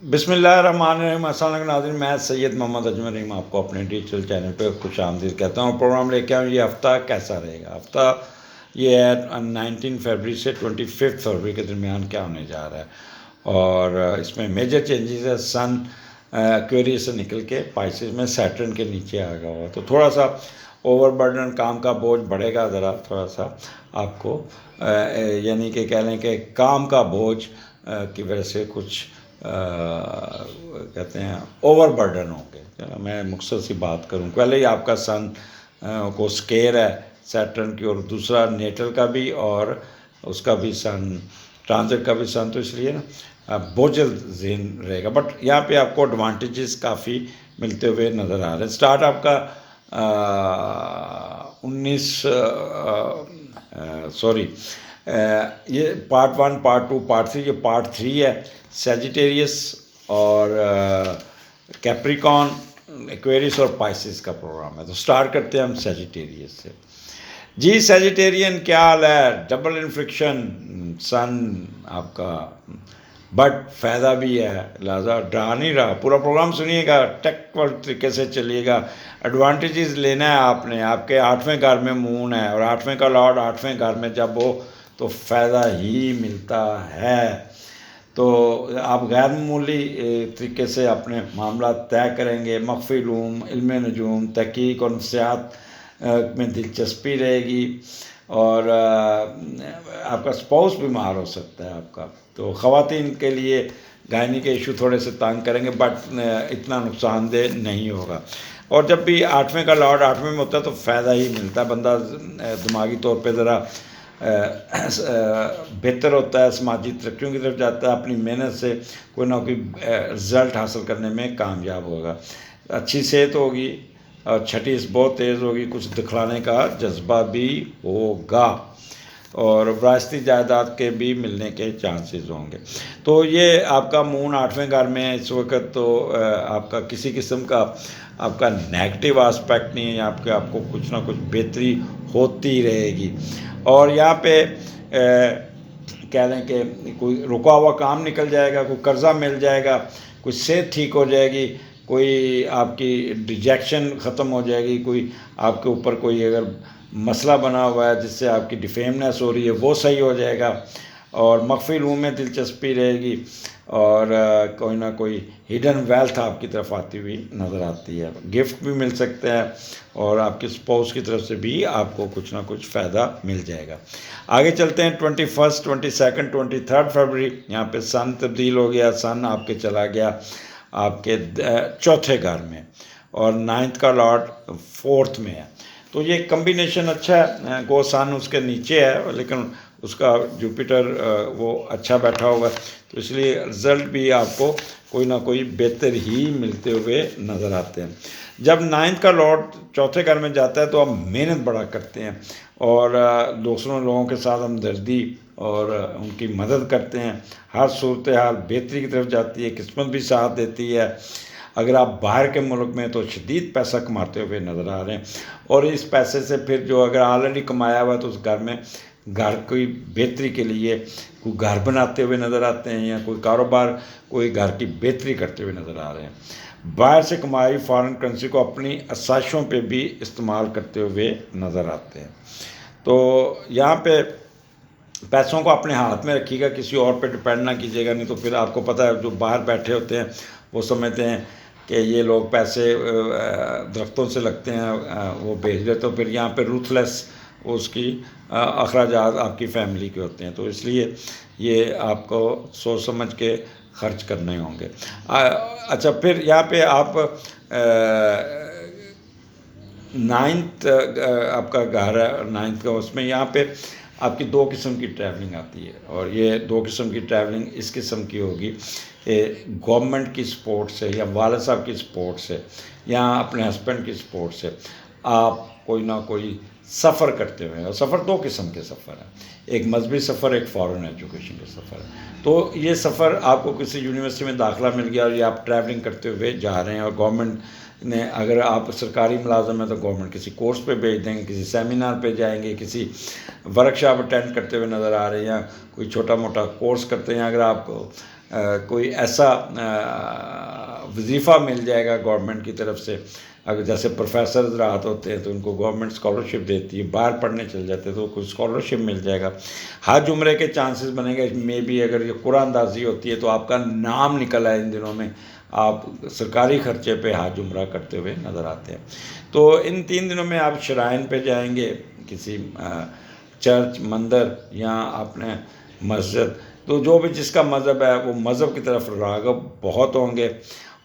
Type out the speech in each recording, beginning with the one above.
बिस्मिल्लाहिर्रहमानिर्रहीम। अस्सलाम वालेकुम नाज़रीन, मैं सैयद मोहम्मद अजमल रहीम आपको अपने डिजिटल चैनल पे खुश आमदीद कहता हूँ। प्रोग्राम लेके आऊँ, ये हफ़्ता कैसा रहेगा। हफ़्ता ये है 19 फरवरी से 25 फरवरी के दरमियान क्या होने जा रहा है। और इसमें मेजर चेंजेस है। सन एक्वेरियस से निकल के पाइसेस में सैटर्न के नीचे आ गया हुआ, तो थोड़ा सा ओवरबर्डन, काम का बोझ बढ़ेगा ज़रा थोड़ा सा आपको, यानी कि कह लें कि काम का बोझ की वजह से कुछ कहते हैं ओवरबर्डन होंगे। चलो मैं मुख्तसर सी बात करूं, पहले ही आपका सन को स्केयर है सैटर्न की, और दूसरा नेटल का भी और उसका भी सन, ट्रांजिट का भी सन, तो इसलिए ना बोझल जहन रहेगा। बट यहाँ पे आपको एडवांटेजेस काफ़ी मिलते हुए नज़र आ रहे हैं। स्टार्ट आपका 19 सॉरी ये पार्ट 1, पार्ट 2, पार्ट 3, ये पार्ट 3 है। सेजिटेरियस और कैप्रिकॉन, एक्वेरियस और पाइसिस का प्रोग्राम है। तो स्टार्ट करते हैं हम सेजिटेरियस से। जी सेजिटेरियन, क्या हाल है? डबल इन्फ्लिक्शन सन आपका, बट फ़ायदा भी है, लिहाजा डरा नहीं रहा। पूरा प्रोग्राम सुनिएगा, टेक्निकल तरीके से चलिएगा। एडवांटेजेस लेना है आपने। आपके 8वें घर में मून है, और 8वें का लॉर्ड 8वें घर में जब हो तो फ़ायदा ही मिलता है। तो आप गैर मामूली तरीके से अपने मामला तय करेंगे। मख्फी इल्म, इल्म नजूम, तहकीक और नफ्सियात में दिलचस्पी रहेगी। और आपका स्पाउस बीमार हो सकता है आपका, तो ख़वातीन के लिए गायनी के इशू थोड़े से तंग करेंगे, बट इतना नुकसानदेह नहीं होगा। और जब भी 8वें का लॉर्ड 8वें में होता है तो फ़ायदा ही मिलता है। बंदा दिमागी तौर पे ज़रा बेहतर होता है, समाजी तरक्कियों की तरफ जाता है, अपनी मेहनत से कोई ना कोई रिज़ल्ट हासिल करने में कामयाब होगा। अच्छी सेहत होगी, और छठी बहुत तेज़ होगी, कुछ दिखलाने का जज्बा भी होगा, और विरासती जायदाद के भी मिलने के चांसेस होंगे। तो ये आपका मून 8वें घर में है इस वक्त, तो आपका किसी किस्म का आपका नेगेटिव आस्पेक्ट नहीं है। आपको कुछ ना कुछ बेहतरी होती रहेगी। और यहाँ पे कह लें कि कोई रुका हुआ काम निकल जाएगा, कोई कर्ज़ा मिल जाएगा, कोई सेहत ठीक हो जाएगी, कोई आपकी डिजेक्शन ख़त्म हो जाएगी, कोई आपके ऊपर कोई अगर मसला बना हुआ है जिससे आपकी डिफेमनेस हो रही है वो सही हो जाएगा, और मख्फी इल्मों में दिलचस्पी रहेगी, और कोई ना कोई हिडन वेल्थ आपकी तरफ आती हुई नज़र आती है। गिफ्ट भी मिल सकते हैं, और आपके स्पाउस की तरफ से भी आपको कुछ ना कुछ फ़ायदा मिल जाएगा। आगे चलते हैं 21, 22, 23 फरवरी। यहाँ पे सन तब्दील हो गया। सन आपके चला गया आपके 4थे घर में, और 9th का लॉर्ड 4th में है। तो ये कम्बिनेशन अच्छा है। गो सन उसके नीचे है, लेकिन उसका जुपिटर वो अच्छा बैठा होगा, तो इसलिए रिज़ल्ट भी आपको कोई ना कोई बेहतर ही मिलते हुए नज़र आते हैं। जब 9th का लॉर्ड 4थे घर में जाता है तो आप मेहनत बड़ा करते हैं, और दूसरों लोगों के साथ हमदर्दी और उनकी मदद करते हैं। हर सूरत हाल बेहतरी की तरफ जाती है, किस्मत भी साथ देती है। अगर आप बाहर के मुल्क में तो शदीद पैसा कमाते हुए नज़र आ रहे हैं, और इस पैसे से फिर जो अगर ऑलरेडी कमाया हुआ तो उस घर में घर की बेहतरी के लिए कोई घर बनाते हुए नज़र आते हैं, या कोई कारोबार, कोई घर की बेहतरी करते हुए नज़र आ रहे हैं। बाहर से कमाई फॉरेन करेंसी को अपनी आसाइशों पे भी इस्तेमाल करते हुए नज़र आते हैं। तो यहाँ पे पैसों को अपने हाथ में रखिएगा, किसी और पे डिपेंड ना कीजिएगा, नहीं तो फिर आपको पता है जो बाहर बैठे होते हैं वो समझते हैं कि ये लोग पैसे दरख्तों से लगते हैं, वो भेज देते, तो फिर यहाँ पे रूथलेस उसकी अखराजात आपकी फैमिली के होते हैं। तो इसलिए ये आपको सोच समझ के खर्च करने होंगे। अच्छा, फिर यहाँ पे आप 9th आपका घर है, 9th का, उसमें यहाँ पे आपकी 2 किस्म की ट्रैवलिंग आती है, और ये 2 किस्म की ट्रैवलिंग इस किस्म की होगी कि गवर्नमेंट की सपोर्ट से, या वालिद साहब की सपोर्ट से, या अपने हस्बैंड की सपोर्ट से आप कोई ना कोई सफ़र करते हुए। और सफ़र 2 किस्म के सफ़र हैं, एक मजहबी सफ़र, एक फ़ॉरेन एजुकेशन का सफ़र है। तो ये सफ़र आपको किसी यूनिवर्सिटी में दाखिला मिल गया और ये आप ट्रैवलिंग करते हुए जा रहे हैं, और गवर्नमेंट ने, अगर आप सरकारी मुलाजम हैं तो गवर्नमेंट किसी कोर्स पे भेज देंगे, किसी सेमिनार पे जाएंगे, किसी वर्कशॉप अटेंड करते हुए नज़र आ रहे हैं, या कोई छोटा मोटा कोर्स करते हैं। अगर आप कोई ऐसा वजीफ़ा मिल जाएगा गवर्नमेंट की तरफ से। अगर जैसे प्रोफेसर राहत होते हैं तो उनको गवर्नमेंट स्कॉलरशिप देती है, बाहर पढ़ने चल जाते हैं तो कुछ स्कॉलरशिप मिल जाएगा। हज उम्रे के चांसेस बनेंगे। मे भी अगर ये कुरानदाजी होती है तो आपका नाम निकल आए इन दिनों में, आप सरकारी ख़र्चे पे हज उम्रा करते हुए नज़र आते हैं। तो इन 3 दिनों में आप श्राइन पे जाएंगे, किसी चर्च, मंदिर या अपने मस्जिद, तो जो भी जिसका मज़हब है वो मज़हब की तरफ राग़ब बहुत होंगे।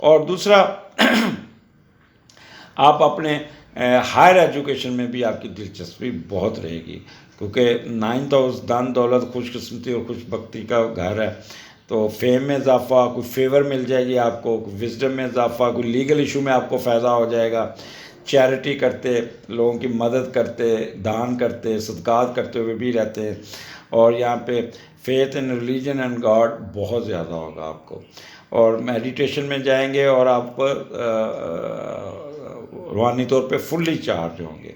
और दूसरा आप अपने हायर एजुकेशन में भी आपकी दिलचस्पी बहुत रहेगी, क्योंकि 9th हाउस दान दौलत खुशकिस्मती और खुशबख्ती का घर है। तो फेम में इजाफा, कोई फेवर मिल जाएगी आपको, विजडम में इजाफा, कोई लीगल इशू में आपको फ़ायदा हो जाएगा। चैरिटी करते, लोगों की मदद करते, दान करते, सदक़ात करते हुए भी रहते हैं। और यहाँ पे faith in religion and God बहुत ज़्यादा होगा आपको। और मेडिटेशन में जाएंगे और आप रूहानी तौर पे फुल्ली चार्ज होंगे,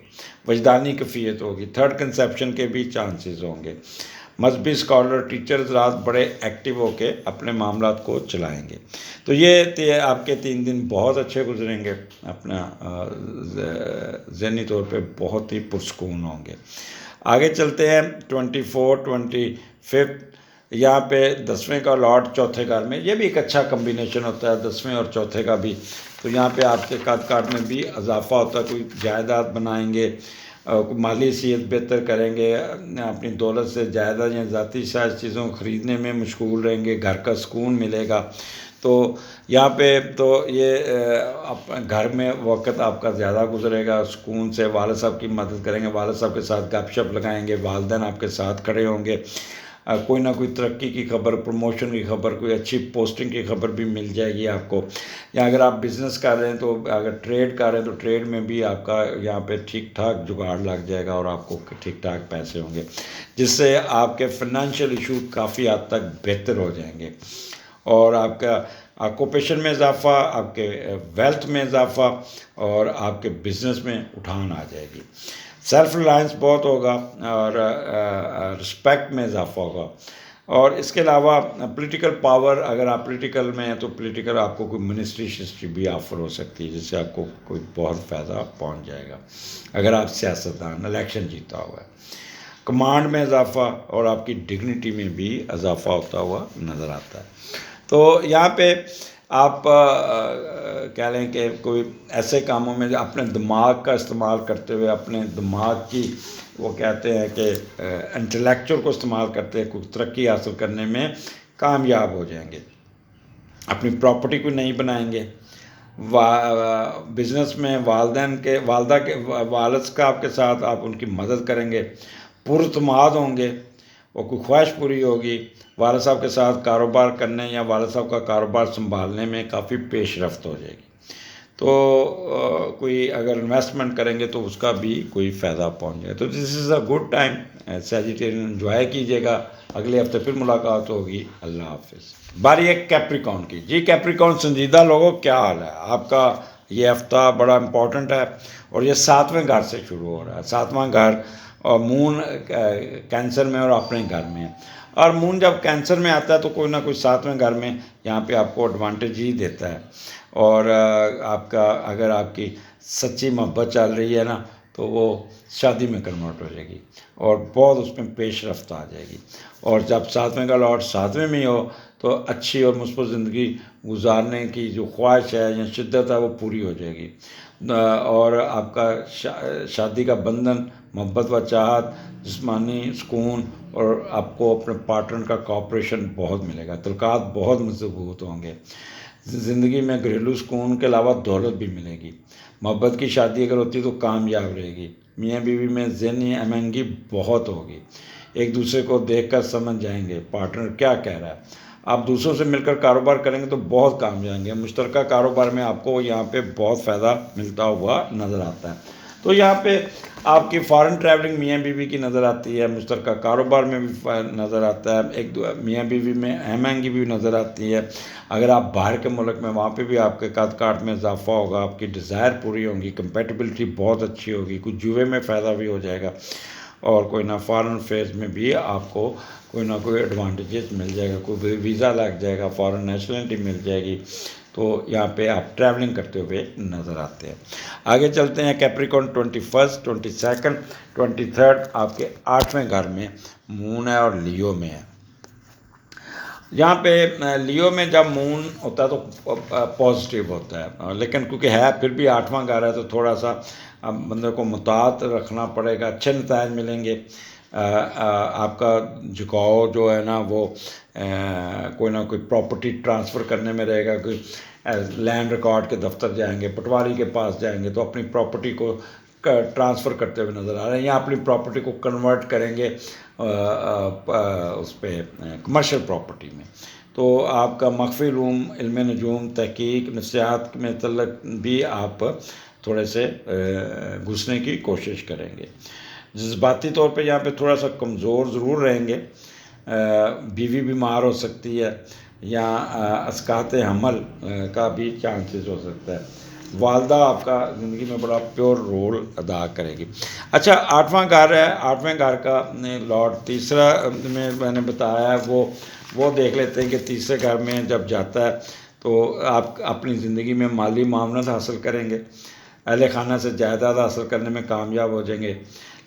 वजदानी कैफियत होगी, थर्ड कंसेप्शन के भी चांसेस होंगे। मजहबी स्कॉलर, टीचर्स रात बड़े एक्टिव होके अपने मामलात को चलाएंगे। तो ये आपके 3 दिन बहुत अच्छे गुजरेंगे, अपना ज़हनी तौर पे बहुत ही पुरसकून होंगे। आगे चलते हैं 24, 25 यहाँ पे 10वें का लॉर्ड चौथे घर में। ये भी एक अच्छा कम्बिनेशन होता है 10वें और चौथे का भी। तो यहाँ पे आपके काट में भी इजाफा होता है, कोई जायदाद बनाएंगे, माली सेहत बेहतर करेंगे, अपनी दौलत से जायदाद या ज़ाती शायद चीज़ों को ख़रीदने में मशगूल रहेंगे, घर का सुकून मिलेगा। तो यहाँ पे तो ये घर में वक्त आपका ज़्यादा गुजरेगा, सुकून से वालिद साहब की मदद करेंगे, वालिद साहब के साथ गपशप लगाएंगे, वालिदैन आपके साथ खड़े होंगे। कोई ना कोई तरक्की की खबर, प्रमोशन की खबर, कोई अच्छी पोस्टिंग की खबर भी मिल जाएगी आपको। या अगर आप बिज़नेस कर रहे हैं तो, अगर ट्रेड कर रहे हैं तो ट्रेड में भी आपका यहाँ पे ठीक ठाक जुगाड़ लग जाएगा और आपको ठीक ठाक पैसे होंगे, जिससे आपके फाइनेंशियल इशू काफ़ी हद तक बेहतर हो जाएंगे। और आपका ऑक्यूपेशन में इजाफा, आपके वेल्थ में इजाफा और आपके बिज़नेस में उठान आ जाएगी। सेल्फ रिलायंस बहुत होगा और रिस्पेक्ट में इजाफा होगा। और इसके अलावा पॉलिटिकल पावर, अगर आप पॉलिटिकल में हैं तो पॉलिटिकल आपको कोई मिनिस्ट्री शिस्ट्री भी ऑफर हो सकती है, जिससे आपको कोई बहुत फ़ायदा पहुंच जाएगा अगर आप सियासतदान इलेक्शन जीता हुआ है। कमांड में इजाफा और आपकी डिग्निटी में भी इजाफा होता हुआ नज़र आता है। तो यहाँ पे आप कह लें कि कोई ऐसे कामों में अपने दिमाग का इस्तेमाल करते हुए, अपने दिमाग की, वो कहते हैं कि इंटेलेक्चुअल को इस्तेमाल करते हुए कोई तरक्की हासिल करने में कामयाब हो जाएंगे। अपनी प्रॉपर्टी को नहीं बनाएंगे। बिज़नेस में वालिद का आपके साथ आप उनकी मदद करेंगे, पुरतमाद होंगे और कोई ख्वाहिश पूरी होगी। वालिद साहब के साथ कारोबार करने या वालिद साहब का कारोबार संभालने में काफ़ी पेशरफ्त हो जाएगी। तो कोई अगर इन्वेस्टमेंट करेंगे तो उसका भी कोई फ़ायदा पहुंच जाए। तो this is a good time, Sagittarian enjoy कीजिएगा। अगले हफ्ते फिर मुलाकात होगी। अल्लाह हाफिज़। बारी है कैप्रिकॉर्न की। जी कैप्रिकॉर्न संजीदा लोगों, क्या हाल है आपका? ये हफ्ता बड़ा इम्पोर्टेंट है और ये 7वें घर से शुरू हो रहा है। 7वां घर और मून कैंसर में और अपने घर में है। और मून जब कैंसर में आता है तो कोई ना कोई 7वें घर में यहाँ पे आपको एडवांटेज ही देता है। और आपका अगर आपकी सच्ची मोहब्बत चल रही है ना तो वो शादी में कन्वर्ट हो जाएगी और बहुत उसमें पेशरफ्त आ जाएगी। और जब 7वें का लॉर्ड 7वें में हो तो अच्छी और मुस्बत ज़िंदगी गुजारने की जो ख्वाहिश है या शिद्दत है वो पूरी हो जाएगी। और आपका शादी का बंधन, मोहब्बत व चाहत, जिस्मानी सुकून और आपको अपने पार्टनर का कोऑपरेशन बहुत मिलेगा। तल्कात बहुत मजबूत होंगे। ज़िंदगी में घरेलू सुकून के अलावा दौलत भी मिलेगी। मोहब्बत की शादी अगर होती है तो कामयाब रहेगी। मियाँ बीवी में ज़हनी अहमंगी बहुत होगी। एक दूसरे को देखकर समझ जाएंगे पार्टनर क्या कह रहा है। आप दूसरों से मिलकर कारोबार करेंगे तो बहुत काम जाएंगे। मुश्तरका कारोबार में आपको यहाँ पे बहुत फ़ायदा मिलता हुआ नज़र आता है। तो यहाँ पे आपकी फ़ॉरेन ट्रैवलिंग मियाँ बीवी की नज़र आती है, मुश्तरका कारोबार में भी नज़र आता है, एक दो मियाँ बीवी में अहमंगी भी नज़र आती है। अगर आप बाहर के मुल्क में, वहाँ पे भी आपके काट में इजाफा होगा, आपकी डिज़ायर पूरी होंगी, कंपेटिबिलिटी बहुत अच्छी होगी, कुछ जुए में फ़ायदा भी हो जाएगा। और कोई ना फॉरेन अफेयर्स में भी आपको कोई ना कोई एडवांटेजेस मिल जाएगा, कोई वीज़ा लग जाएगा, फॉरेन नेशनलिटी मिल जाएगी। तो यहाँ पे आप ट्रैवलिंग करते हुए नज़र आते हैं। आगे चलते हैं। कैप्रिकॉर्न 21, 22, 23 आपके 8वें घर में मून है और लियो में है। यहाँ पे लियो में जब मून होता है तो पॉजिटिव होता है, लेकिन क्योंकि है फिर भी 8वां घर है तो थोड़ा सा बंदे को मुतात रखना पड़ेगा, अच्छे नताज मिलेंगे। आपका झुकाव जो है ना वो कोई ना कोई प्रॉपर्टी ट्रांसफ़र करने में रहेगा, कोई लैंड रिकॉर्ड के दफ्तर जाएंगे, पटवारी के पास जाएंगे तो अपनी प्रॉपर्टी को ट्रांसफ़र करते हुए नज़र आ रहे हैं, या अपनी प्रॉपर्टी को कन्वर्ट करेंगे उस पर कमर्शियल प्रॉपर्टी में। तो आपका मख्फी इल्म, इल्म नजूम, तहकीक, नफ्सियात में तल्लक भी आप थोड़े से घुसने की कोशिश करेंगे। जज्बाती तौर पे यहाँ पे थोड़ा सा कमज़ोर ज़रूर रहेंगे, बीवी बीमार हो सकती है या अस्कात हमल का भी चांसेस हो सकता है। वालदा आपका ज़िंदगी में बड़ा प्योर रोल अदा करेगी। अच्छा, 8वां घर है, 8वें घर का लॉर्ड तीसरा में मैंने बताया है, वो देख लेते हैं कि तीसरे घर में जब जाता है तो आप अपनी ज़िंदगी में माली मामलात हासिल करेंगे, अहले खाना से जायदाद हासिल करने में कामयाब हो जाएंगे।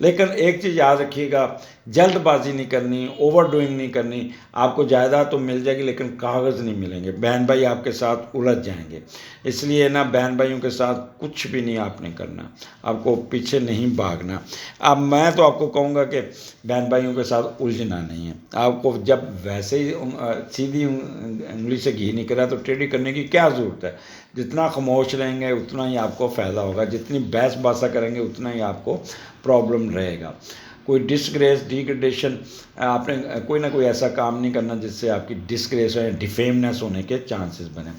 लेकिन एक चीज़ याद रखिएगा, जल्दबाजी नहीं करनी, ओवर डूइंग नहीं करनी। आपको जायदाद तो मिल जाएगी लेकिन कागज़ नहीं मिलेंगे, बहन भाई आपके साथ उलझ जाएंगे। इसलिए ना बहन भाइयों के साथ कुछ भी नहीं आपने करना, आपको पीछे नहीं भागना। अब मैं तो आपको कहूँगा कि बहन भाइयों के साथ उलझना नहीं है। आपको जब वैसे ही सीधी उंगली से घी निकला तो टेढ़ी करने की क्या ज़रूरत है। जितना खामोश रहेंगे उतना ही आपको फ़ायदा होगा, जितनी बहस बासा करेंगे उतना ही आपको प्रॉब्लम रहेगा। कोई डिसग्रेस, डिग्रेडेशन, आपने कोई ना कोई ऐसा काम नहीं करना जिससे आपकी डिसग्रेस या डिफेमनेस होने के चांसेस बने।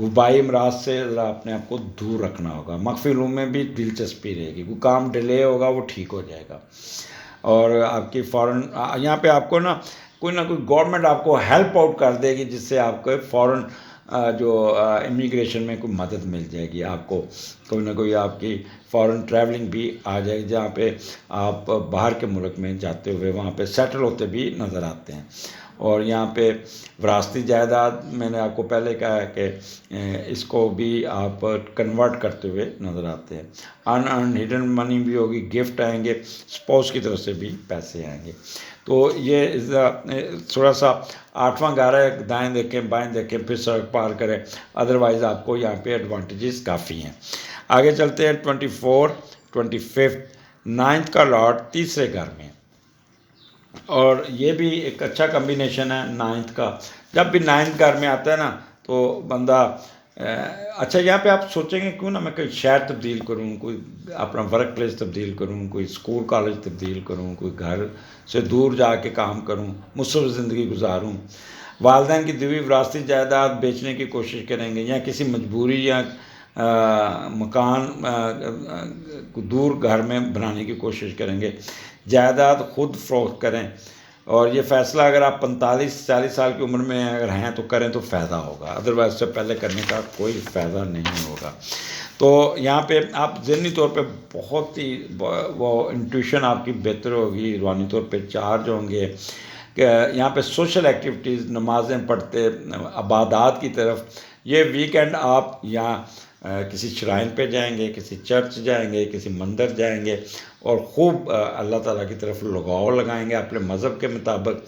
वबाई अमराज से अपने आप को दूर रखना होगा। मख्फी इल्म में भी दिलचस्पी रहेगी, कोई काम डिले होगा वो ठीक हो जाएगा। और आपकी फ़ौरन यहाँ पे आपको ना कोई गवर्नमेंट आपको हेल्प आउट कर देगी जिससे आपको फ़ौरन जो इमिग्रेशन में कोई मदद मिल जाएगी। आपको कोई ना कोई आपकी फ़ॉरेन ट्रैवलिंग भी आ जाएगी, जहाँ पे आप बाहर के मुल्क में जाते हुए वहाँ पे सेटल होते भी नज़र आते हैं। और यहाँ पे विरासती जायदाद मैंने आपको पहले कहा है कि इसको भी आप कन्वर्ट करते हुए नज़र आते हैं। अनअर्न हिडन मनी भी होगी, गिफ्ट आएंगे, स्पाउस की तरफ से भी पैसे आएंगे। तो ये थोड़ा सा 8वां घर है, दाएं देखें बाएं देखें फिर सड़क पार करें, अदरवाइज़ आपको यहाँ पे एडवांटेजेस काफ़ी हैं। आगे चलते हैं। 24, 25, 9th का लॉर्ड तीसरे घर में, और ये भी एक अच्छा कम्बिनेशन है 9th का। जब भी 9th घर में आता है ना तो बंदा अच्छा, यहाँ पे आप सोचेंगे क्यों ना मैं कोई शहर तब्दील करूँ, कोई अपना वर्क प्लेस तब्दील करूँ, कोई स्कूल कॉलेज तब्दील करूँ, कोई घर से दूर जाके काम करूँ, मुस्तकिल ज़िंदगी गुजारूँ। वालिदैन की दी हुई विरासती जायदाद बेचने की कोशिश करेंगे या किसी मजबूरी या मकान दूर घर में बनाने की कोशिश करेंगे। जायदाद खुद फ़रोख्त करें, और ये फ़ैसला अगर आप 45-40 साल की उम्र में अगर हैं तो करें तो फ़ायदा होगा, अदरवाइज़ उससे पहले करने का कोई फ़ायदा नहीं होगा। तो यहाँ पे आप ज़हनी तौर पे बहुत ही वो इंट्यूशन आपकी बेहतर होगी, रूहानी तौर पे चार्ज होंगे। यहाँ पे सोशल एक्टिविटीज़, नमाज़ें पढ़ते, इबादत की तरफ, ये वीकेंड आप यहाँ किसी श्राइन पे जाएंगे, किसी चर्च जाएंगे, किसी मंदिर जाएंगे और ख़ूब अल्लाह ताला की तरफ लगाव लगाएंगे अपने मज़हब के मुताबिक।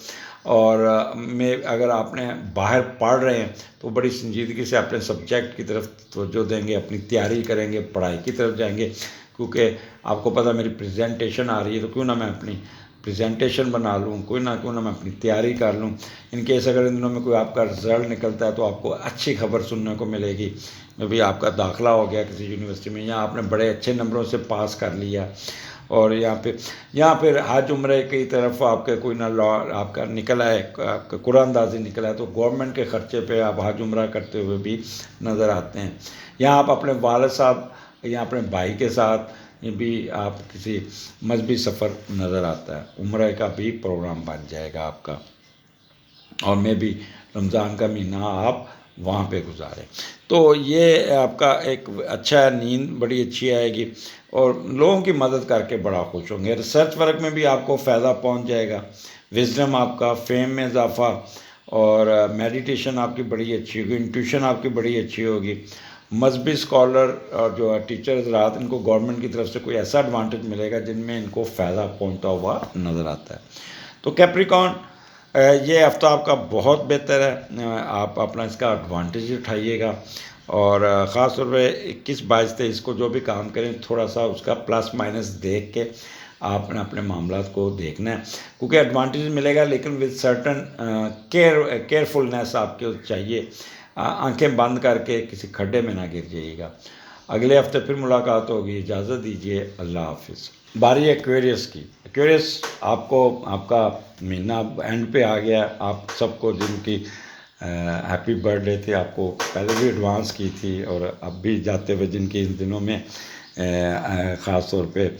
और में अगर आपने बाहर पढ़ रहे हैं तो बड़ी संजीदगी से अपने सब्जेक्ट की तरफ तवज्जो देंगे, अपनी तैयारी करेंगे, पढ़ाई की तरफ जाएंगे। क्योंकि आपको पता मेरी प्रेजेंटेशन आ रही है तो क्यों ना मैं अपनी प्रेजेंटेशन बना लूँ, क्यों ना मैं अपनी तैयारी कर लूँ। इन केस अगर इन दिनों में कोई आपका रिज़ल्ट निकलता है तो आपको अच्छी खबर सुनने को मिलेगी, में भी आपका दाखिला हो गया किसी यूनिवर्सिटी में, या आपने बड़े अच्छे नंबरों से पास कर लिया। और यहाँ फिर हज उम्रे की तरफ आपके कोई ना लॉ आपका निकला है, आपका कुरानदाजी निकला है, तो गवर्नमेंट के ख़र्चे पे आप हज उम्रा करते हुए भी नज़र आते हैं। यहाँ आप अपने वालिद साहब या अपने भाई के साथ भी आप किसी मजहबी सफ़र नज़र आता है, उम्रा का भी प्रोग्राम बन जाएगा आपका। और मैं भी रमज़ान का महीना आप वहाँ पे गुजारें। तो ये आपका एक अच्छा नींद बड़ी अच्छी आएगी और लोगों की मदद करके बड़ा खुश होंगे। रिसर्च वर्क में भी आपको फ़ायदा पहुँच जाएगा, विजडम आपका, फेम में इजाफा और मेडिटेशन आपकी बड़ी अच्छी होगी, इंट्यूशन आपकी बड़ी अच्छी होगी। मजहबी स्कॉलर और जो है टीचर हज़रात, इनको गवर्नमेंट की तरफ से कोई ऐसा एडवांटेज मिलेगा जिनमें इनको फ़ायदा पहुंचता हुआ नज़र आता है। तो कैप्रिकॉर्न, ये हफ्ता आपका बहुत बेहतर है, आप अपना इसका एडवांटेज उठाइएगा और ख़ास तौर पे 21, 22, 23 को जो भी काम करें थोड़ा सा उसका प्लस माइनस देख के आपने अपने मामलात को देखना है, क्योंकि एडवांटेज मिलेगा लेकिन विद सर्टन केयरफुलनेस आपके चाहिए। आंखें बंद करके किसी खड्डे में ना गिर जाइएगा। अगले हफ्ते फिर मुलाकात होगी, इजाज़त दीजिए, अल्लाह हाफिज़। बारी है एक्वेरियस की। एक्वेरियस, आपको आपका महीना एंड पे आ गया। आप सबको जिनकी हैप्पी बर्थडे थे आपको पहले भी एडवांस की थी और अब भी जाते हुए जिनकी इन दिनों में ख़ास तौर पे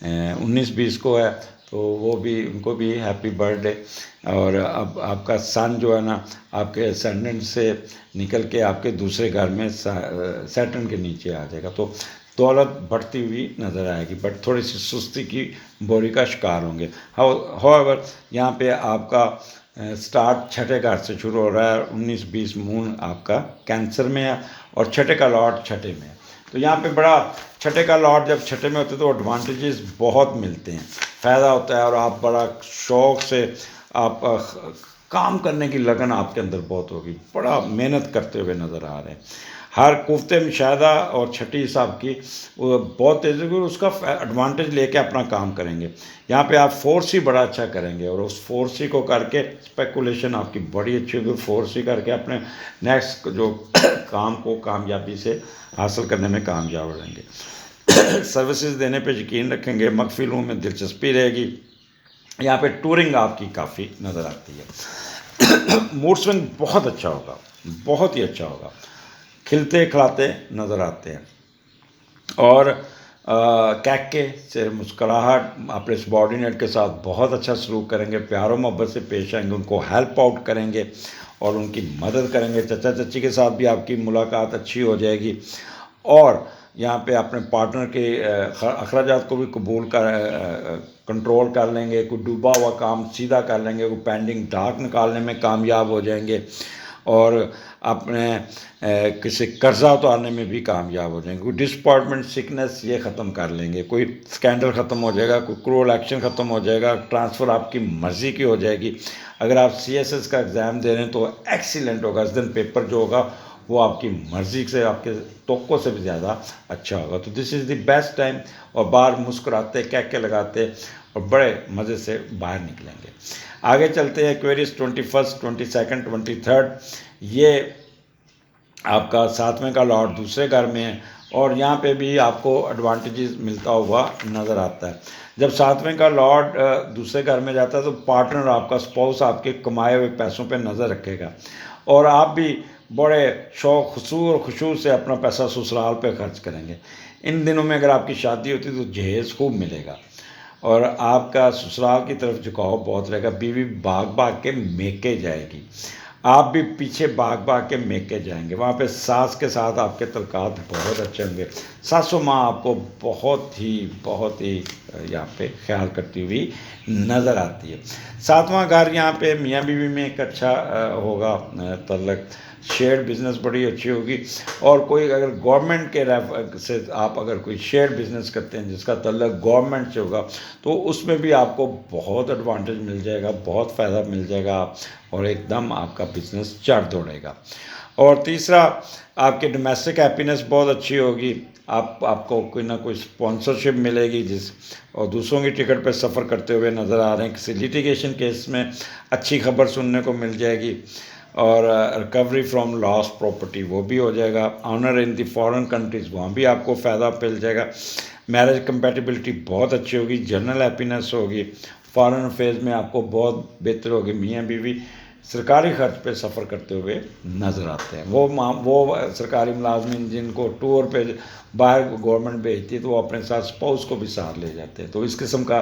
19-20 को है तो वो भी, उनको भी हैप्पी बर्थडे। और अब आपका सन जो है ना आपके असेंडेंट से निकल के आपके दूसरे घर में सैटर्न के नीचे आ जाएगा, तो दौलत बढ़ती हुई नज़र आएगी, बट थोड़ी सी सुस्ती की बोरी का शिकार होंगे। हाउएवर यहाँ पे आपका स्टार्ट छठे घर से शुरू हो रहा है। 19-20 मून आपका कैंसर में है और छठे का लॉर्ड छठे में है, तो यहाँ पे बड़ा छठे का लॉर्ड जब छठे में होते हैं तो एडवांटेजेस बहुत मिलते हैं, फ़ायदा होता है और आप बड़ा शौक़ से आप काम करने की लगन आपके अंदर बहुत होगी, बड़ा मेहनत करते हुए नज़र आ रहे हैं। हर कुफ्ते मुशाहदा और छठी हिसाब की वो बहुत तेज़ी से उसका एडवांटेज लेके अपना काम करेंगे। यहाँ पे आप फोर्सी बड़ा अच्छा करेंगे और उस फोर्सी को करके स्पेकुलेशन आपकी बड़ी अच्छी होगी। फोर्सी करके अपने नेक्स्ट जो काम को कामयाबी से हासिल करने में कामयाब रहेंगे। सर्विसेज देने पे यकीन रखेंगे, मकफिलों में दिलचस्पी रहेगी। यहाँ पे टूरिंग आपकी काफ़ी नज़र आती है। मूड स्विंग बहुत अच्छा होगा, बहुत ही अच्छा होगा, खिलते खिलाते नज़र आते हैं और कैके से मुस्कुराहट अपने सबॉर्डिनेट के साथ बहुत अच्छा सलूक करेंगे, प्यारो मोहब्बत से पेश आएंगे, उनको हेल्प आउट करेंगे और उनकी मदद करेंगे। चचा चची के साथ भी आपकी मुलाकात अच्छी हो जाएगी और यहाँ पे अपने पार्टनर के अखराजात को भी कबूल कर कंट्रोल कर लेंगे, कोई डूबा हुआ काम सीधा कर लेंगे, कोई पेंडिंग डाक निकालने में कामयाब हो जाएंगे और अपने किसी कर्जा उतारने में भी कामयाब हो जाएंगे। कोई डिसअपॉइंटमेंट सिकनेस ये ख़त्म कर लेंगे, कोई स्कैंडल ख़त्म हो जाएगा, कोई क्रूअल एक्शन ख़त्म हो जाएगा, ट्रांसफ़र आपकी मर्ज़ी की हो जाएगी। अगर आप CSS का एग्ज़ाम दे रहे हैं तो एक्सीलेंट होगा, इस दिन पेपर जो होगा वो आपकी मर्ज़ी से, आपके तोक़ों से भी ज़्यादा अच्छा होगा। तो this is the best time और बाहर मुस्कुराते कहके लगाते और बड़े मज़े से बाहर निकलेंगे। आगे चलते हैं एक्वेरियस 21, 22, 23, ये आपका 7वें का लॉर्ड दूसरे घर में है और यहाँ पे भी आपको एडवांटेजेस मिलता हुआ नज़र आता है। जब 7वें का लॉर्ड दूसरे घर में जाता है तो पार्टनर आपका, स्पाउस आपके कमाए हुए पैसों पे नज़र रखेगा और आप भी बड़े शौक़ और खुशू से अपना पैसा ससुराल पे खर्च करेंगे। इन दिनों में अगर आपकी शादी होती तो जहेज़ खूब मिलेगा और आपका ससुराल की तरफ झुकाव बहुत रहेगा। बीवी भाग भाग के मेके जाएगी, आप भी पीछे भाग भाग के मेके जाएंगे। वहाँ पे सास के साथ आपके तल्कात बहुत अच्छे होंगे। सासू माँ आपको बहुत ही यहाँ पे ख्याल करती हुई नज़र आती है। 7वां घर यहाँ पे मियाँ बीवी में एक अच्छा होगा तल्लक, शेयर्ड बिज़नेस बड़ी अच्छी होगी और कोई अगर गवर्नमेंट के से आप अगर कोई शेयर्ड बिज़नेस करते हैं जिसका तल्लक गवर्नमेंट से होगा तो उसमें भी आपको बहुत एडवांटेज मिल जाएगा, बहुत फ़ायदा मिल जाएगा और एकदम आपका बिज़नेस चढ़ दौड़ेगा। और तीसरा, आपकी डोमेस्टिक हैप्पीनेस बहुत अच्छी होगी, आपको कोई ना कोई स्पॉन्सरशिप मिलेगी जिस और दूसरों की टिकट पर सफ़र करते हुए नज़र आ रहे हैं। किसी लिटिगेशन केस में अच्छी खबर सुनने को मिल जाएगी और रिकवरी फ्रॉम लॉस प्रॉपर्टी वो भी हो जाएगा। Honour in the foreign countries, वहाँ भी आपको फ़ायदा मिल जाएगा। मैरिज कंपेटिबिलिटी बहुत अच्छी होगी, जनरल हैप्पीनेस होगी। फॉरेन अफेयर्स में आपको बहुत बेहतर होगी, मियाँ बीवी सरकारी खर्च पे सफ़र करते हुए नज़र आते हैं। वो सरकारी मुलाजमीन जिनको टूर पे बाहर गवर्नमेंट भेजती है तो वो अपने साथ स्पाउस को भी साथ ले जाते हैं। तो इस किस्म का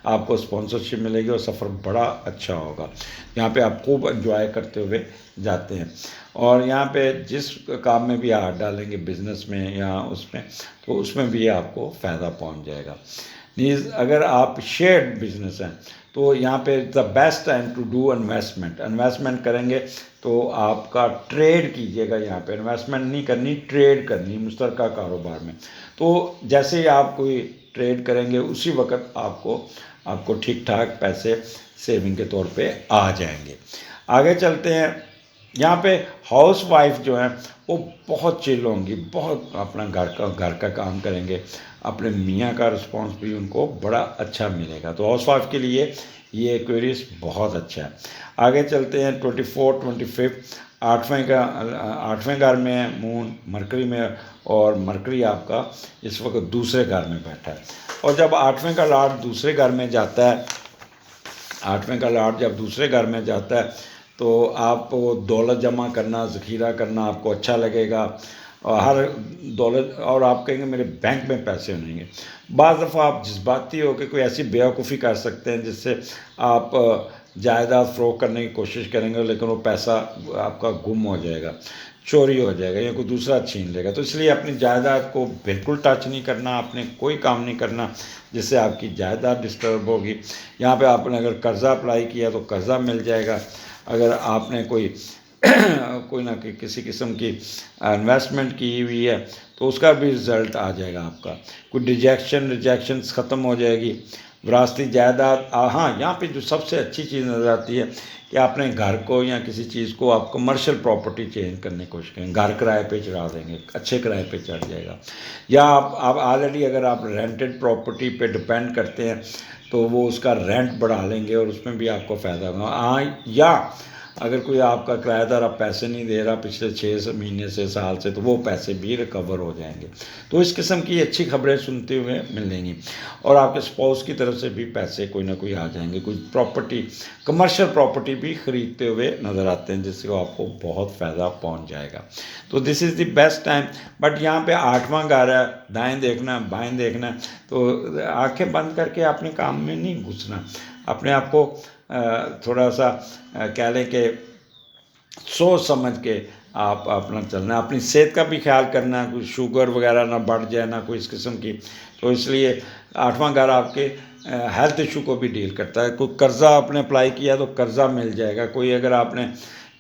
आपको स्पॉन्सरशिप मिलेगी और सफ़र बड़ा अच्छा होगा। यहाँ पे आप खूब एंजॉय करते हुए जाते हैं और यहाँ पे जिस काम में भी हाथ डालेंगे बिज़नेस में या उसमें, तो उसमें भी आपको फ़ायदा पहुँच जाएगा। मीन्स अगर आप शेयर्ड बिजनेस हैं तो यहाँ पे the best time to do investment करेंगे तो आपका ट्रेड कीजिएगा। यहाँ पे इन्वेस्टमेंट नहीं करनी, ट्रेड करनी मुश्तरका कारोबार में। तो जैसे ही आप कोई ट्रेड करेंगे उसी वक्त आपको ठीक ठाक पैसे सेविंग के तौर पे आ जाएंगे। आगे चलते हैं। यहाँ पे हाउस वाइफ जो है वो बहुत चिल होंगी, बहुत अपना घर का काम करेंगे, अपने मियाँ का रिस्पॉन्स भी उनको बड़ा अच्छा मिलेगा। तो हाउस वाइफ के लिए ये एक्वेरियस बहुत अच्छा है। आगे चलते हैं 24, 25 आठवें घर में है मून मरकरी में, और मरकरी आपका इस वक्त दूसरे घर में बैठा है। और जब आठवें का लॉर्ड दूसरे घर में जाता है, आठवें का लॉर्ड जब दूसरे घर में जाता है तो आप दौलत जमा करना, ज़ख़ीरा करना आपको अच्छा लगेगा और हर दौलत, और आप कहेंगे मेरे बैंक में पैसे होंगे। बाज़ दफ़ा आप जज्बाती हो के कोई ऐसी बेवकूफ़ी कर सकते हैं जिससे आप जायदाद फ़रोख्त करने की कोशिश करेंगे लेकिन वो पैसा आपका गुम हो जाएगा, चोरी हो जाएगा या कोई दूसरा छीन लेगा। तो इसलिए अपनी जायदाद को बिल्कुल टच नहीं करना, आपने कोई काम नहीं करना जिससे आपकी जायदाद डिस्टर्ब होगी। यहाँ पे आपने अगर कर्ज़ा अप्लाई किया तो कर्ज़ा मिल जाएगा। अगर आपने कोई ना किसी किस्म की इन्वेस्टमेंट की हुई है तो उसका भी रिज़ल्ट आ जाएगा आपका। कोई रिजेक्शंस ख़त्म हो जाएगी। विरासती जायदाद, हाँ यहाँ पे जो सबसे अच्छी चीज़ नज़र आती है कि आपने घर को या किसी चीज़ को आप कमर्शियल प्रॉपर्टी चेंज करने की कोशिश करें, घर किराए पे चढ़ा देंगे, अच्छे किराए पे चढ़ जाएगा। या आप ऑलरेडी अगर आप रेंटेड प्रॉपर्टी पे डिपेंड करते हैं तो वो उसका रेंट बढ़ा लेंगे और उसमें भी आपको फ़ायदा होगा। हाँ, या अगर कोई आपका किराएदार आप पैसे नहीं दे रहा पिछले 6 महीने से, साल से, तो वो पैसे भी रिकवर हो जाएंगे। तो इस किस्म की अच्छी खबरें सुनते हुए मिलेंगी और आपके स्पाउस की तरफ से भी पैसे कोई ना कोई आ जाएंगे। कोई प्रॉपर्टी, कमर्शियल प्रॉपर्टी भी ख़रीदते हुए नज़र आते हैं जिससे आपको बहुत फ़ायदा पहुंच जाएगा। तो this is the best time. But यहाँ पे आठवां घर है, दाएँ देखना बाएँ देखना, तो आंखें बंद करके अपने काम में नहीं घुसना। अपने आप को थोड़ा सा कह लें कि सोच समझ के आप अपना चलना, अपनी सेहत का भी ख्याल करना, कोई शुगर वगैरह ना बढ़ जाए, ना कोई इस किस्म की। तो इसलिए आठवां घर आपके हेल्थ इशू को भी डील करता है। कोई कर्ज़ा आपने अप्लाई किया तो कर्ज़ा मिल जाएगा। कोई अगर आपने,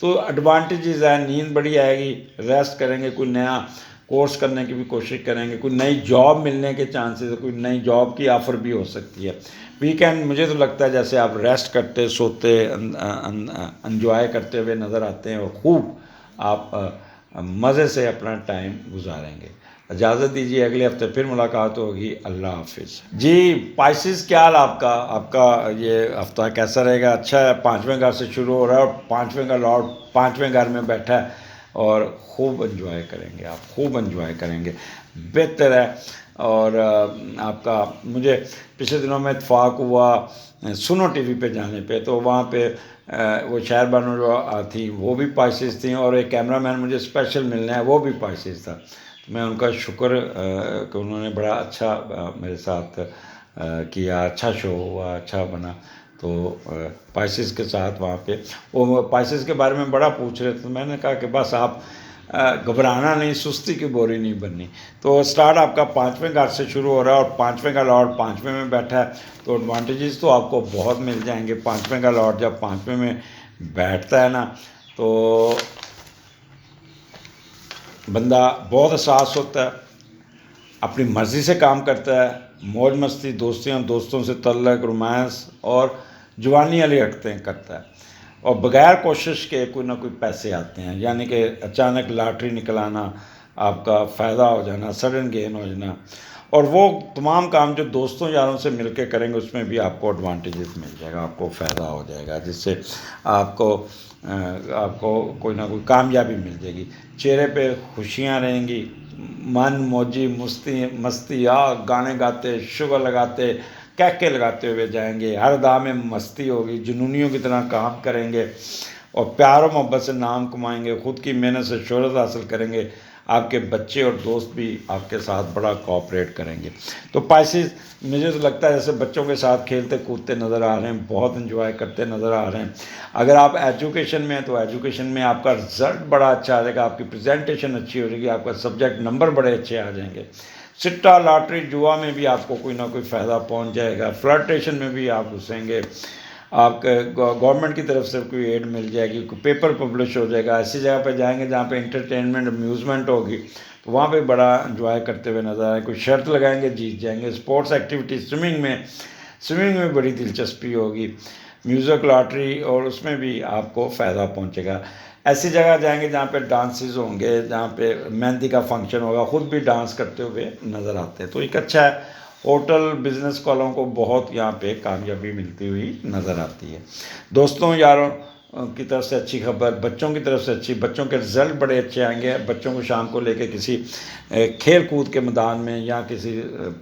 तो एडवांटेजेस है, नींद बड़ी आएगी, रेस्ट करेंगे, कोई नया कोर्स करने की भी कोशिश करेंगे, कोई नई जॉब मिलने के चांसेस है, कोई नई जॉब की ऑफ़र भी हो सकती है। वीकेंड मुझे तो लगता है जैसे आप रेस्ट करते, सोते, एंजॉय करते हुए नज़र आते हैं और खूब आप मज़े से अपना टाइम गुजारेंगे। इजाज़त दीजिए, अगले हफ्ते फिर मुलाकात होगी। अल्लाह हाफिज़। जी पाइसेस, क्या हाल आपका ये हफ्ता कैसा रहेगा? अच्छा है, पाँचवें घर से शुरू हो रहा है और पाँचवें का लॉर्ड पाँचवें घर में बैठा है और खूब एंजॉय करेंगे आप, खूब एंजॉय करेंगे, बेहतर है। और आपका, मुझे पिछले दिनों में इत्तेफाक हुआ सुनो टीवी पे जाने पे, तो वहाँ पे वो शायर बानो जो थी वो भी पाइसेस थी और एक कैमरामैन मुझे स्पेशल मिलना है वो भी पाइसेस था। तो मैं उनका शुक्र कि उन्होंने बड़ा अच्छा मेरे साथ किया, अच्छा शो हुआ, अच्छा बना। तो पाइसेस के साथ वहाँ पे वो पाइसेस के बारे में बड़ा पूछ रहे थे, तो मैंने कहा कि बस आप घबराना नहीं, सुस्ती की बोरी नहीं बननी। तो स्टार्ट आपका पाँचवें घर से शुरू हो रहा है और पाँचवें का लॉर्ड पाँचवें में बैठा है, तो एडवांटेजेस तो आपको बहुत मिल जाएंगे। पाँचवें का लॉर्ड जब पाँचवें में बैठता है ना तो बंदा बहुत एहसास होता है, अपनी मर्ज़ी से काम करता है, मौज मस्ती, दोस्तों से तल्लक, रोमांस और जवानी वाली हरकतें करता है और बग़ैर कोशिश के कोई ना कोई पैसे आते हैं। यानी कि अचानक लॉटरी निकल आना, आपका फ़ायदा हो जाना, सडन गेन हो जाना, और वो तमाम काम जो दोस्तों यारों से मिल के करेंगे उसमें भी आपको एडवांटेजेस मिल जाएगा, आपको फ़ायदा हो जाएगा, जिससे आपको कोई ना कोई कामयाबी मिल जाएगी। चेहरे पे खुशियाँ रहेंगी, मन मौजी मस्ती, गाने गाते, शुगर लगाते, कहके लगाते हुए जाएंगे, हर दाव में मस्ती होगी, जुनूनियों की तरह काम करेंगे और प्यार और मोहब्बत से नाम कमाएंगे, ख़ुद की मेहनत से शोहरत हासिल करेंगे, आपके बच्चे और दोस्त भी आपके साथ बड़ा कोऑपरेट करेंगे। तो पाइसेस मुझे तो लगता है जैसे बच्चों के साथ खेलते कूदते नज़र आ रहे हैं, बहुत इन्जॉय करते नज़र आ रहे हैं। अगर आप एजुकेशन में हैं तो एजुकेशन में आपका रिजल्ट बड़ा अच्छा आ जाएगा, आपकी प्रेजेंटेशन अच्छी हो जाएगी, आपका सब्जेक्ट नंबर बड़े अच्छे आ जाएंगे। सिट्टा लॉटरी जुआ में भी आपको कोई ना कोई फ़ायदा पहुंच जाएगा, फ्लर्टेशन में भी आप घुसेंगे, आपके गवर्नमेंट की तरफ से कोई एड मिल जाएगी, कोई पेपर पब्लिश हो जाएगा। ऐसी जगह पे जाएंगे जहाँ पे इंटरटेनमेंट अम्यूज़मेंट होगी तो वहाँ पे बड़ा इन्जॉय करते हुए नज़र आए। कोई शर्त लगाएंगे जीत जाएंगे। स्पोर्ट्स एक्टिविटी स्विमिंग में बड़ी दिलचस्पी होगी, म्यूज़िक लॉटरी और उसमें भी आपको फ़ायदा पहुँचेगा। ऐसी जगह जाएंगे जहाँ पे डांसेस होंगे, जहाँ पे मेहंदी का फंक्शन होगा, ख़ुद भी डांस करते हुए नज़र आते हैं। तो एक अच्छा है, होटल बिज़नेस वालों को बहुत यहाँ पे कामयाबी मिलती हुई नज़र आती है। दोस्तों यारों की तरफ से अच्छी खबर, बच्चों की तरफ से अच्छी, बच्चों के रिज़ल्ट बड़े अच्छे आएंगे। बच्चों को शाम को लेके किसी खेल कूद के मैदान में या किसी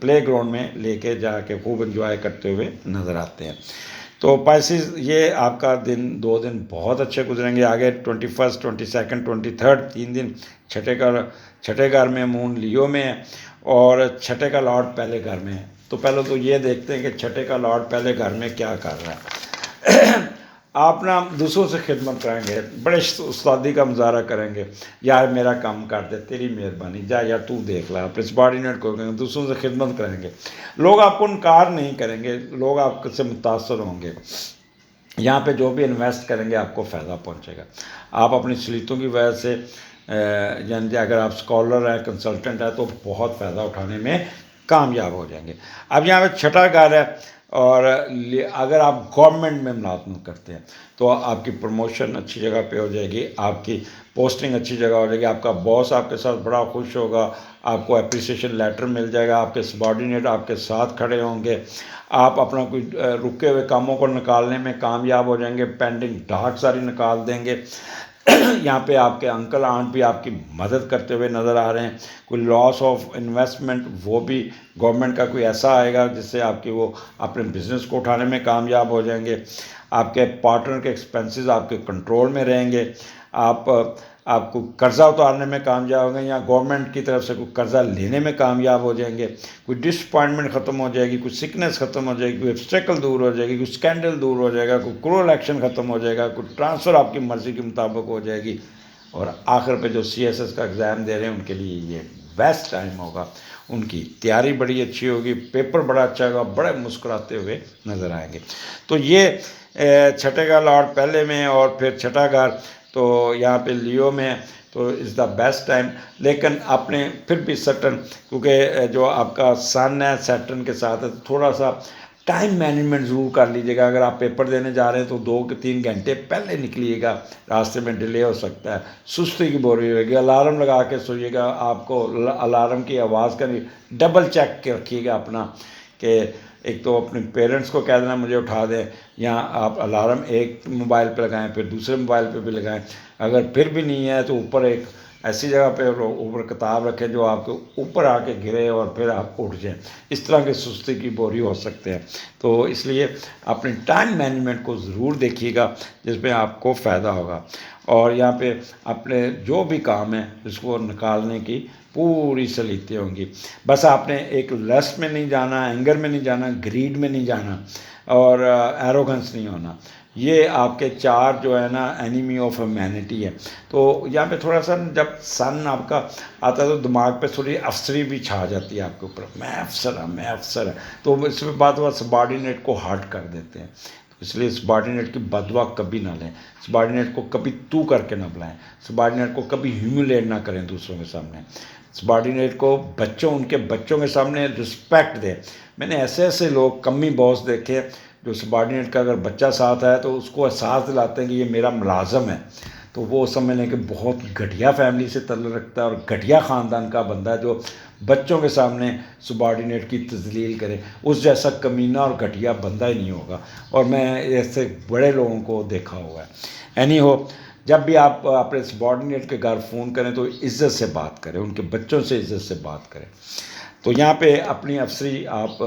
प्ले ग्राउंड में लेके जाके खूब एंजॉय करते हुए नज़र आते हैं। तो पाइसेस ये आपका दिन 2 दिन बहुत अच्छे गुजरेंगे। आगे 21, 22, 23 3 दिन छठे घर में मून लियो में है और छठे का लॉर्ड पहले घर में है। तो पहले तो ये देखते हैं कि छठे का लॉर्ड पहले घर में क्या कर रहा है। आप ना दूसरों से खिदमत करेंगे, बड़े उस्तादी का मुजाहरा करेंगे, यार मेरा काम कर दे, तेरी मेहरबानी, जा यार तू देख ला। अपने सबॉर्डिनेट को करेंगे, दूसरों से खिदमत करेंगे, लोग आपको इनकार नहीं करेंगे, लोग आपसे मुतासर होंगे। यहाँ पे जो भी इन्वेस्ट करेंगे आपको फ़ायदा पहुँचेगा। आप अपनी सलीतों की वजह से यानी अगर आप स्कॉलर हैं, कंसल्टेंट है तो बहुत फ़ायदा उठाने में कामयाब हो जाएंगे। अब यहाँ पे छठा घर है और अगर आप गवर्नमेंट में मुलाजमत करते हैं तो आपकी प्रमोशन अच्छी जगह पे हो जाएगी, आपकी पोस्टिंग अच्छी जगह हो जाएगी, आपका बॉस आपके साथ बड़ा खुश होगा, आपको एप्रिसिएशन लेटर मिल जाएगा, आपके सबॉर्डिनेट आपके साथ खड़े होंगे, आप अपना कोई रुके हुए कामों को निकालने में कामयाब हो जाएंगे, पेंडिंग डाक सारी निकाल देंगे। यहाँ पे आपके अंकल आंट भी आपकी मदद करते हुए नज़र आ रहे हैं। कोई लॉस ऑफ इन्वेस्टमेंट वो भी गवर्नमेंट का कोई ऐसा आएगा जिससे आपकी वो अपने बिज़नेस को उठाने में कामयाब हो जाएंगे। आपके पार्टनर के एक्सपेंसेस आपके कंट्रोल में रहेंगे, आपको कर्ज़ा उतारने में कामयाब होंगे या गवर्नमेंट की तरफ से कोई कर्ज़ा लेने में कामयाब हो जाएंगे। कोई डिसअपॉइंटमेंट ख़त्म हो जाएगी, कोई सिकनेस ख़त्म हो जाएगी, कोई ऑब्स्टेकल दूर हो जाएगी, कोई स्कैंडल दूर हो जाएगा, कोई क्रूअल एक्शन ख़त्म हो जाएगा, कोई ट्रांसफ़र आपकी मर्ज़ी के मुताबिक हो जाएगी। और आखिर पे जो CSS का एग्ज़ाम दे रहे हैं उनके लिए ये बेस्ट टाइम होगा, उनकी तैयारी बड़ी अच्छी होगी, पेपर बड़ा अच्छा होगा, बड़े मुस्कुराते हुए नज़र आएंगे। तो ये छठे का लॉर्ड पहले में और फिर छठा घर तो यहाँ पे लियो में है, तो इज़ द बेस्ट टाइम। लेकिन आपने फिर भी सैटर्न, क्योंकि जो आपका सन है सैटर्न के साथ है, तो थोड़ा सा टाइम मैनेजमेंट ज़रूर कर लीजिएगा। अगर आप पेपर देने जा रहे हैं तो 2 के 3 घंटे पहले निकलिएगा, रास्ते में डिले हो सकता है, सुस्ती की बोरी होगी। अलार्म लगा के सोइएगा, आपको अलार्म की आवाज़ का डबल चेक के रखिएगा अपना, कि एक तो अपने पेरेंट्स को कह देना मुझे उठा दें, या आप अलार्म एक मोबाइल पे लगाएं फिर दूसरे मोबाइल पे भी लगाएं। अगर फिर भी नहीं है तो ऊपर एक ऐसी जगह पे ऊपर किताब रखें जो आपके ऊपर आके गिरे और फिर आप उठ जाएं। इस तरह के सुस्ती की बोरी हो सकते हैं। तो इसलिए अपने टाइम मैनेजमेंट को ज़रूर देखिएगा जिसमें आपको फ़ायदा होगा। और यहाँ पे अपने जो भी काम है इसको निकालने की पूरी सलीतें होंगी। बस आपने एक लस्ट में नहीं जाना, एंगर में नहीं जाना, ग्रीड में नहीं जाना और एरोगेंस नहीं होना। ये आपके 4 जो है ना एनिमी ऑफ ह्यूमैनिटी है। तो यहाँ पे थोड़ा सा जब सन आपका आता है तो दिमाग पे थोड़ी अफसरी भी छा जाती है आपके ऊपर, मैं अफसर है, तो इसमें बात सबॉर्डिनेट को हर्ट कर देते हैं। इसलिए सबॉर्डिनेट की बदवा कभी ना लें, सबॉर्डिनेट को कभी तू करके ना बुलाएं, सबॉर्डिनेट को कभी ह्यूमिलेट ना करें दूसरों के सामने। सबॉर्डिनेट को उनके बच्चों के सामने रिस्पेक्ट दें। मैंने ऐसे लोग कमी बॉस देखे जो सबॉर्डिनेट का अगर बच्चा साथ है तो उसको एहसास दिलाते हैं कि ये मेरा मुलाजम है, तो वो समझ लें कि बहुत घटिया फैमिली से ताल्लुक़ रखता है और घटिया ख़ानदान का बंदा है जो बच्चों के सामने सबॉर्डिनेट की तज़लील करे। उस जैसा कमीना और घटिया बंदा ही नहीं होगा, और मैं ऐसे बड़े लोगों को देखा हुआ है। एनी हो, जब भी आप अपने सबॉर्डिनेट के घर फ़ोन करें तो इज़्ज़त से बात करें, उनके बच्चों से इज़्ज़त से बात करें। तो यहाँ पे अपनी अफसरी आप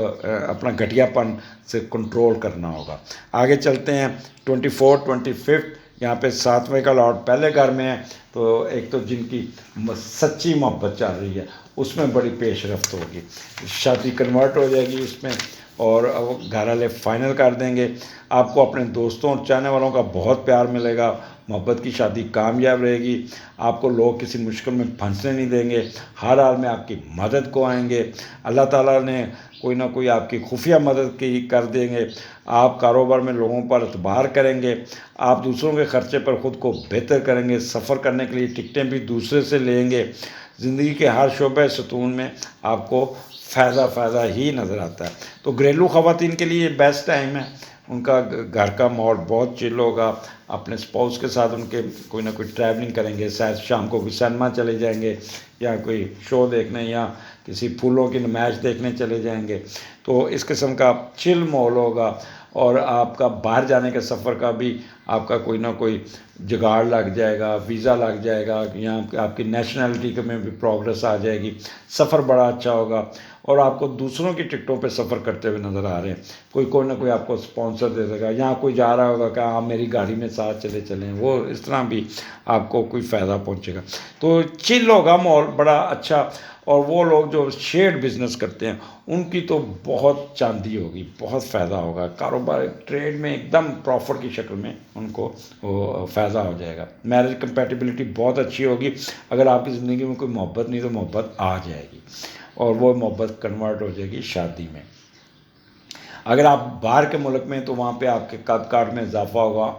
अपना घटियापन से कंट्रोल करना होगा। आगे चलते हैं 24, 25 यहाँ पे 7वें का लॉट पहले घर में है, तो एक तो जिनकी सच्ची मोहब्बत चल रही है उसमें बड़ी पेशरफ्त होगी, शादी कन्वर्ट हो जाएगी इसमें, और घर वाले फाइनल कर देंगे। आपको अपने दोस्तों और चाहने वालों का बहुत प्यार मिलेगा, मोहब्बत की शादी कामयाब रहेगी, आपको लोग किसी मुश्किल में फंसने नहीं देंगे, हर हाल में आपकी मदद को आएंगे, अल्लाह ताला ने कोई ना कोई आपकी खुफिया मदद की कर देंगे, आप कारोबार में लोगों पर एतबार करेंगे, आप दूसरों के ख़र्चे पर ख़ुद को बेहतर करेंगे, सफ़र करने के लिए टिकटें भी दूसरे से लेंगे, ज़िंदगी के हर शोबे सतून में आपको फ़ायदा ही नज़र आता है। तो घरेलू ख़वातीन के लिए ये बेस्ट टाइम है, उनका घर का माहौल बहुत चिल होगा, अपने स्पाउस के साथ उनके कोई ना कोई ट्रैवलिंग करेंगे, शायद शाम को कोई सिनेमा चले जाएंगे या कोई शो देखने या किसी फूलों की नुमाइश देखने चले जाएंगे। तो इस किस्म का चिल माहौल होगा, और आपका बाहर जाने के सफ़र का भी आपका कोई ना कोई जुगाड़ लग जाएगा, वीज़ा लग जाएगा, यहाँ आपकी नेशनैलिटी में भी प्रोग्रेस आ जाएगी, सफ़र बड़ा अच्छा होगा, और आपको दूसरों की टिकटों पे सफ़र करते हुए नज़र आ रहे हैं, कोई ना कोई आपको स्पॉन्सर दे देगा, यहाँ कोई जा रहा होगा कि आप मेरी गाड़ी में साथ चलें, वो इस तरह भी आपको कोई फ़ायदा पहुँचेगा। तो चिल होगा माहौल बड़ा अच्छा, और वो लोग जो शेयर्ड बिज़नेस करते हैं उनकी तो बहुत चांदी होगी, बहुत फ़ायदा होगा, कारोबार ट्रेड में एकदम प्रॉफिट की शक्ल में उनको वो फ़ायदा हो जाएगा। मैरिज कंपैटिबिलिटी बहुत अच्छी होगी, अगर आपकी ज़िंदगी में कोई मोहब्बत नहीं तो मोहब्बत आ जाएगी, और वो मोहब्बत कन्वर्ट हो जाएगी शादी में। अगर आप बाहर के मुल्क में तो वहाँ पे आपके कद काठ में इजाफा होगा,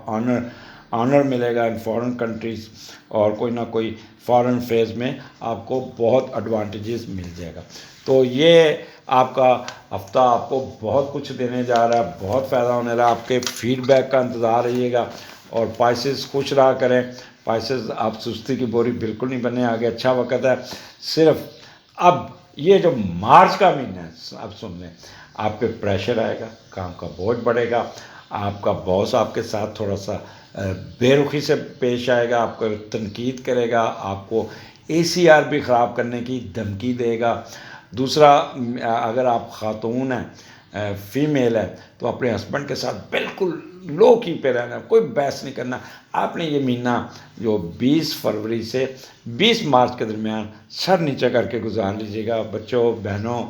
ऑनर मिलेगा इन फॉरेन कंट्रीज़, और कोई ना कोई फॉरेन फेज में आपको बहुत एडवांटेजेस मिल जाएगा। तो ये आपका हफ्ता आपको बहुत कुछ देने जा रहा है, बहुत फ़ायदा होने रहा है, आपके फीडबैक का इंतज़ार रहिएगा, और पाइसेस खुश रहा करें, पाइसेस आप सुस्ती की बोरी बिल्कुल नहीं बनने, आगे अच्छा वक्त है। सिर्फ अब ये जो मार्च का महीना है, अब सुन लें, आप पे प्रेशर आएगा, काम का बोझ बढ़ेगा, आपका बॉस आपके साथ थोड़ा सा बेरुखी से पेश आएगा, आपको तनकीद करेगा, आपको ACR भी ख़राब करने की धमकी देगा। दूसरा, अगर आप ख़ातून हैं, फ़ीमेल है, तो अपने हस्बैंड के साथ बिल्कुल लो की पे रहना, कोई बहस नहीं करना। आपने ये महीना जो 20 फरवरी से 20 मार्च के दरमियान सर नीचे करके गुजार लीजिएगा। बच्चों, बहनों,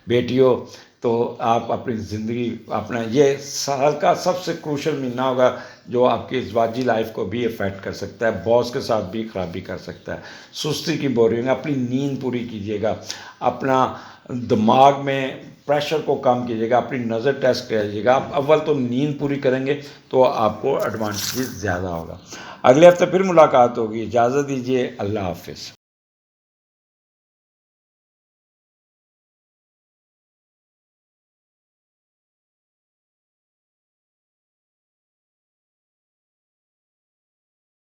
बेटियों, तो आप अपनी ज़िंदगी, अपना ये साल का सबसे क्रूशल महीना होगा जो आपकी ज़वाजी लाइफ को भी इफ़ेक्ट कर सकता है, बॉस के साथ भी खराबी कर सकता है। सुस्ती की बोरिंग, अपनी नींद पूरी कीजिएगा, अपना दिमाग में प्रेशर को कम कीजिएगा, अपनी नज़र टेस्ट कीजिएगा। आप अव्वल तो नींद पूरी करेंगे तो आपको एडवांटेज ज़्यादा होगा। अगले हफ्ते फिर मुलाकात होगी, इजाज़त दीजिए, अल्लाह हाफ़िज़।